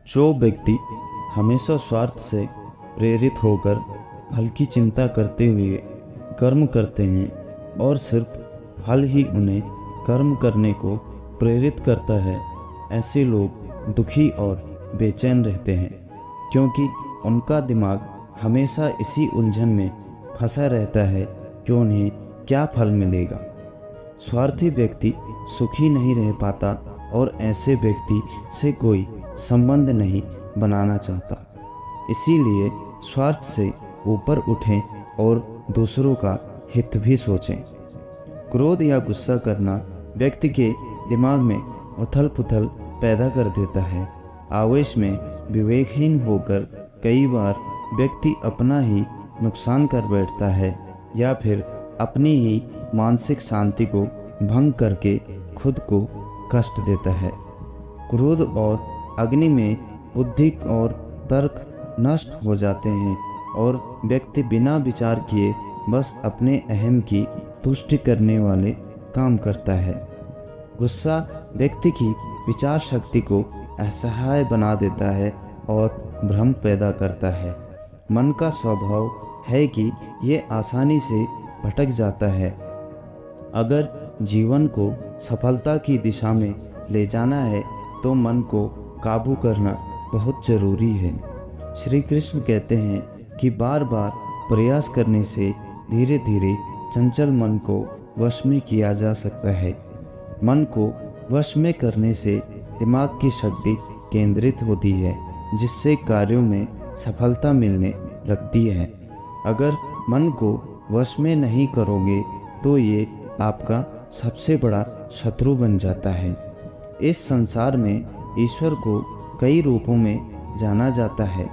जो व्यक्ति हमेशा स्वार्थ से प्रेरित होकर फल की चिंता करते हुए कर्म करते हैं और सिर्फ फल ही उन्हें कर्म करने को प्रेरित करता है, ऐसे लोग दुखी और बेचैन रहते हैं, क्योंकि उनका दिमाग हमेशा इसी उलझन में फंसा रहता है कि उन्हें क्या फल मिलेगा। स्वार्थी व्यक्ति सुखी नहीं रह पाता और ऐसे व्यक्ति से कोई संबंध नहीं बनाना चाहता। इसीलिए स्वार्थ से ऊपर उठें और दूसरों का हित भी सोचें। क्रोध या गुस्सा करना व्यक्ति के दिमाग में उथल पुथल पैदा कर देता है। आवेश में विवेकहीन होकर कई बार व्यक्ति अपना ही नुकसान कर बैठता है या फिर अपनी ही मानसिक शांति को भंग करके खुद को कष्ट देता है। क्रोध और अग्नि में बुद्धि और तर्क नष्ट हो जाते हैं और व्यक्ति बिना विचार किए बस अपने अहम की तुष्टि करने वाले काम करता है। गुस्सा व्यक्ति की विचार शक्ति को असहाय बना देता है और भ्रम पैदा करता है। मन का स्वभाव है कि ये आसानी से भटक जाता है। अगर जीवन को सफलता की दिशा में ले जाना है तो मन को काबू करना बहुत ज़रूरी है। श्री कृष्ण कहते हैं कि बार बार प्रयास करने से धीरे धीरे चंचल मन को वश में किया जा सकता है। मन को वश में करने से दिमाग की शक्ति केंद्रित होती है, जिससे कार्यों में सफलता मिलने लगती है। अगर मन को वश में नहीं करोगे तो ये आपका सबसे बड़ा शत्रु बन जाता है। इस संसार में ईश्वर को कई रूपों में जाना जाता है।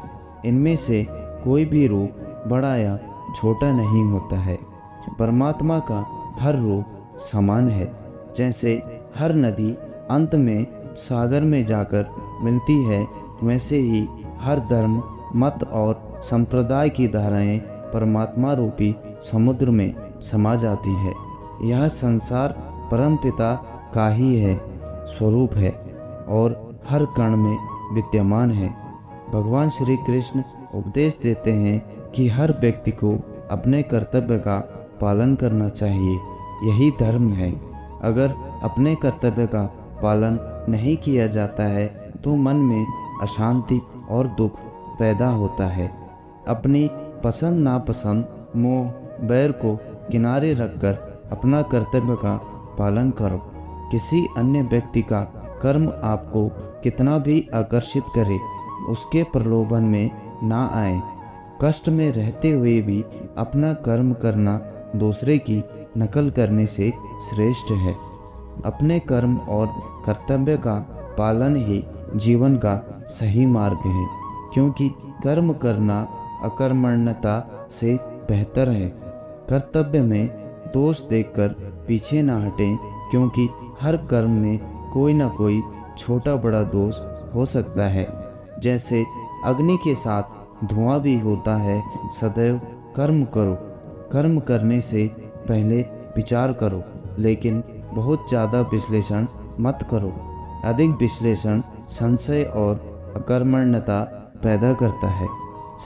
इनमें से कोई भी रूप बड़ा या छोटा नहीं होता है। परमात्मा का हर रूप समान है। जैसे हर नदी अंत में सागर में जाकर मिलती है, वैसे ही हर धर्म, मत और संप्रदाय की धाराएं परमात्मा रूपी समुद्र में समा जाती है। यह संसार परमपिता का ही है, स्वरूप है और हर कण में विद्यमान है। भगवान श्री कृष्ण उपदेश देते हैं कि हर व्यक्ति को अपने कर्तव्य का पालन करना चाहिए। यही धर्म है। अगर अपने कर्तव्य का पालन नहीं किया जाता है तो मन में अशांति और दुख पैदा होता है। अपनी पसंद नापसंद, मोह, बैर को किनारे रखकर अपना कर्तव्य का पालन करो। किसी अन्य व्यक्ति का कर्म आपको कितना भी आकर्षित करे, उसके प्रलोभन में ना आए। कष्ट में रहते हुए भी अपना कर्म करना दूसरे की नकल करने से श्रेष्ठ है। अपने कर्म और कर्तव्य का पालन ही जीवन का सही मार्ग है, क्योंकि कर्म करना अकर्मण्यता से बेहतर है। कर्तव्य में दोष देखकर पीछे ना हटें, क्योंकि हर कर्म में कोई ना कोई छोटा बड़ा दोष हो सकता है। जैसे अग्नि के साथ धुआं भी होता है। सदैव कर्म करो। कर्म करने से पहले विचार करो, लेकिन बहुत ज़्यादा विश्लेषण मत करो। अधिक विश्लेषण संशय और अकर्मण्यता पैदा करता है।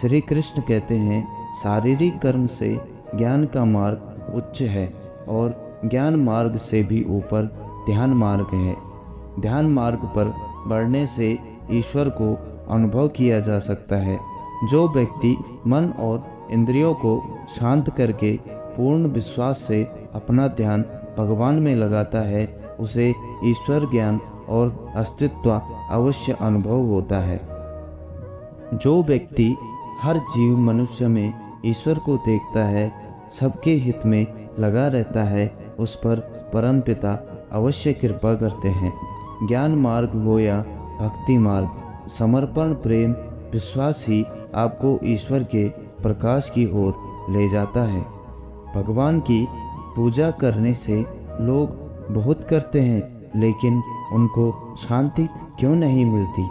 श्री कृष्ण कहते हैं, शारीरिक कर्म से ज्ञान का मार्ग उच्च है और ज्ञान मार्ग से भी ऊपर ध्यान मार्ग है। ध्यान मार्ग पर बढ़ने से ईश्वर को अनुभव किया जा सकता है। जो व्यक्ति मन और इंद्रियों को शांत करके पूर्ण विश्वास से अपना ध्यान भगवान में लगाता है, उसे ईश्वर ज्ञान और अस्तित्व अवश्य अनुभव होता है। जो व्यक्ति हर जीव मनुष्य में ईश्वर को देखता है, सबके हित में लगा रहता है, उस पर परमपिता अवश्य कृपा करते हैं। ज्ञान मार्ग हो या भक्ति मार्ग, समर्पण, प्रेम, विश्वास ही आपको ईश्वर के प्रकाश की ओर ले जाता है। भगवान की पूजा करने से लोग बहुत करते हैं, लेकिन उनको शांति क्यों नहीं मिलती?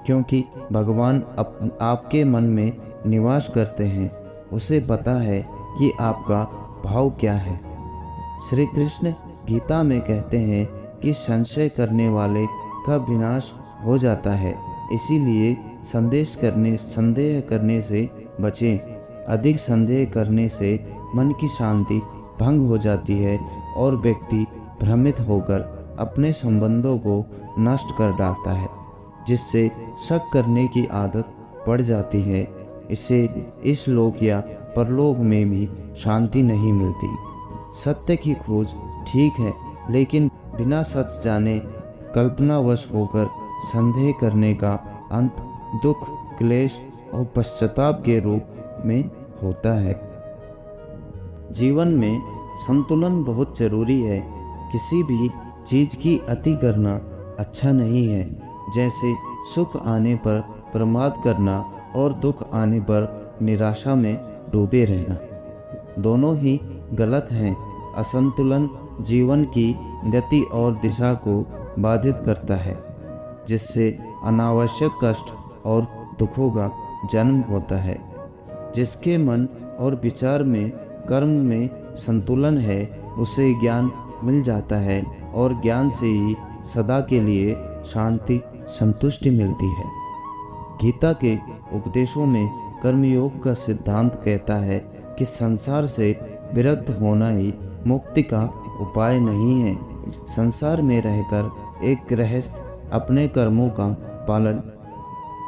क्योंकि भगवान आपके मन में निवास करते हैं। उसे पता है कि आपका भाव क्या है। श्री कृष्ण गीता में कहते हैं कि संशय करने वाले का विनाश हो जाता है। इसीलिए संदेह करने से बचें। अधिक संदेह करने से मन की शांति भंग हो जाती है और व्यक्ति भ्रमित होकर अपने संबंधों को नष्ट कर डालता है, जिससे शक करने की आदत पड़ जाती है। इससे इस लोक या परलोक में भी शांति नहीं मिलती। सत्य की खोज ठीक है, लेकिन बिना सच जाने कल्पनावश होकर संदेह करने का अंत दुख, क्लेश और पश्चाताप के रूप में होता है। जीवन में संतुलन बहुत जरूरी है। किसी भी चीज की अति करना अच्छा नहीं है, जैसे सुख आने पर प्रमाद करना और दुख आने पर निराशा में डूबे रहना। दोनों ही गलत हैं। असंतुलन जीवन की गति और दिशा को बाधित करता है, जिससे अनावश्यक कष्ट और दुखों का जन्म होता है। जिसके मन और विचार में, कर्म में संतुलन है, उसे ज्ञान मिल जाता है और ज्ञान से ही सदा के लिए शांति, संतुष्टि मिलती है। गीता के उपदेशों में कर्मयोग का सिद्धांत कहता है कि संसार से विरक्त होना ही मुक्ति का उपाय नहीं है। संसार में रहकर एक गृहस्थ अपने कर्मों का पालन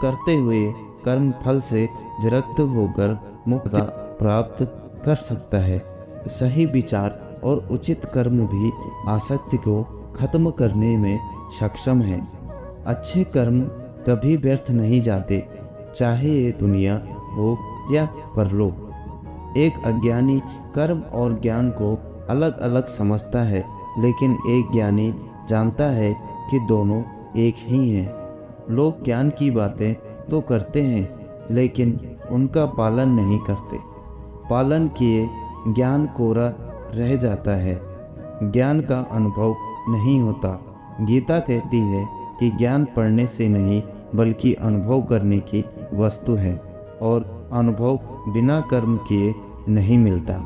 करते हुए कर्म फल से विरक्त होकर मुक्ति प्राप्त कर सकता है। सही विचार और उचित कर्म भी आसक्ति को खत्म करने में सक्षम है। अच्छे कर्म कभी व्यर्थ नहीं जाते, चाहे ये दुनिया हो या परलोक। एक अज्ञानी कर्म और ज्ञान को अलग अलग समझता है, लेकिन एक ज्ञानी जानता है कि दोनों एक ही हैं। लोग ज्ञान की बातें तो करते हैं, लेकिन उनका पालन नहीं करते। पालन किए ज्ञान कोरा रह जाता है, ज्ञान का अनुभव नहीं होता। गीता कहती है कि ज्ञान पढ़ने से नहीं बल्कि अनुभव करने की वस्तु है, और अनुभव बिना कर्म किए नहीं मिलता।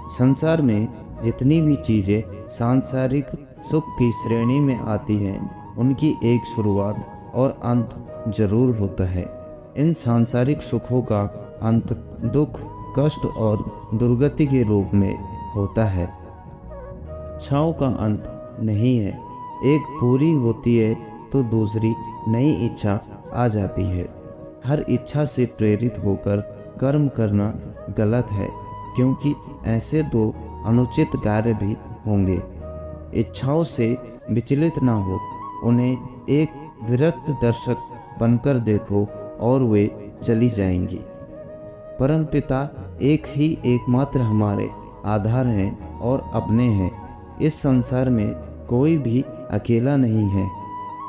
संसार में जितनी भी चीज़ें सांसारिक सुख की श्रेणी में आती हैं, उनकी एक शुरुआत और अंत जरूर होता है। इन सांसारिक सुखों का अंत दुख, कष्ट और दुर्गति के रूप में होता है। इच्छाओं का अंत नहीं है। एक पूरी होती है तो दूसरी नई इच्छा आ जाती है। हर इच्छा से प्रेरित होकर कर्म करना गलत है, क्योंकि ऐसे तो अनुचित कार्य भी होंगे। इच्छाओं से विचलित ना हो, उन्हें एक विरक्त दर्शक बनकर देखो और वे चली जाएंगी। परमपिता एक ही एकमात्र हमारे आधार हैं और अपने हैं। इस संसार में कोई भी अकेला नहीं है।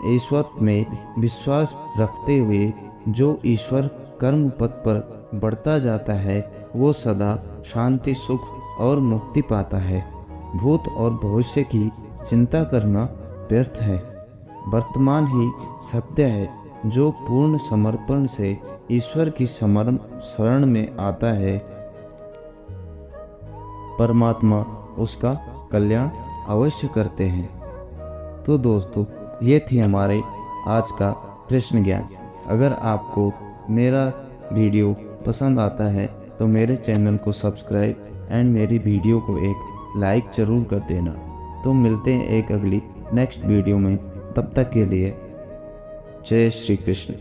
ईश्वर में विश्वास रखते हुए जो ईश्वर कर्म पथ पर बढ़ता जाता है, वो सदा शांति, सुख और मुक्ति पाता है। भूत और भविष्य की चिंता करना व्यर्थ है। वर्तमान ही सत्य है। जो पूर्ण समर्पण से ईश्वर की शरण में आता है, परमात्मा उसका कल्याण अवश्य करते हैं। तो दोस्तों, ये थी हमारे आज का कृष्ण ज्ञान। अगर आपको मेरा वीडियो पसंद आता है तो मेरे चैनल को सब्सक्राइब एंड मेरी वीडियो को एक लाइक ज़रूर कर देना। तो मिलते हैं एक अगली नेक्स्ट वीडियो में। तब तक के लिए जय श्री कृष्ण।